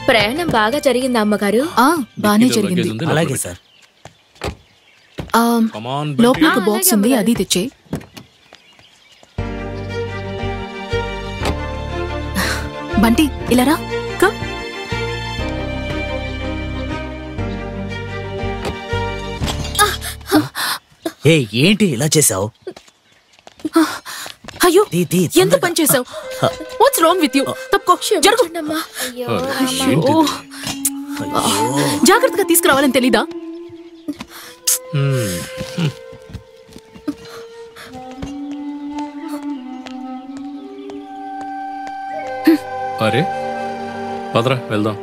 ప్రయాణం బాగా జరిగిందా అమ్మగారు? బానే జరిగింది. అలాగే సార్. లోపల ఒక బాక్స్ ఉంది, అది తెచ్చే. బంటి ఇలారా. ఏంటి ఇలా చేసావు? అయ్యో, ఎంత పని చేసావు? What's wrong with you? తప్పుకో, జరుగు. జాగ్రత్తగా తీసుకురావాలని తెలీదా? అరే పదరా వెళ్దాం.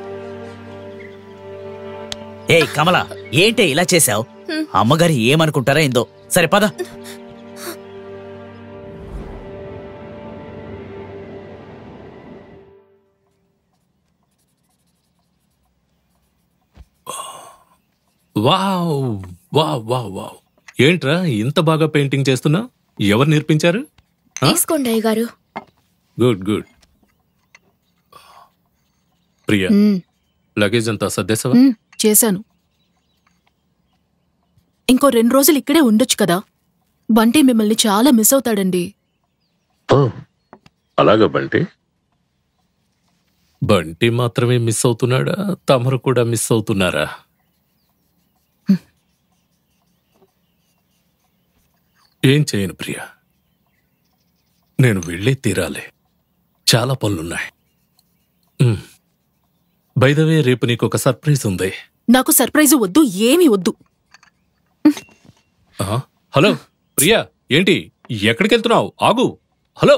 కమలా, ఏంటి ఇలా చేసావు? అమ్మగారు ఏమనుకుంటారా ఏందో. సరే పద. వావ్ వావ్ వావ్ వావ్, ఏంట్రా ఇంత బాగా పెయింటింగ్ చేస్తున్నా? ఎవరు నేర్పించారు? తీసుకోండి అయ్యగారు. Good good. ప్రియా, లగేజ్ అంతా సర్దేశావా? చేశాను. ఇంకో 2 రోజులు ఇక్కడే ఉండొచ్చు కదా. బంటి మిమ్మల్ని చాలా మిస్ అవుతాడండి. అలాగా బంటి? బంటి మాత్రమే మిస్ అవుతున్నాడా? తమరు కూడా మిస్ అవుతున్నారా? ఏం చేయను ప్రియా, నేను వెళ్ళే తీరాలి. చాలా పనులున్నాయి. బై ద వే, రేపు నీకు ఒక సర్ప్రైజ్ ఉంది. నాకు సర్ప్రైజ్ వద్దు, ఏమీ వద్దు. హలో ప్రియా, ఏంటి ఎక్కడికి వెళ్తున్నావు? ఆగు. హలో,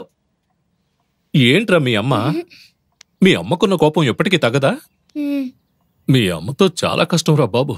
ఏంట్రా మీ అమ్మకున్న కోపం ఎప్పటికీ తగ్గదా? మీ అమ్మతో చాలా కష్టం రా బాబు.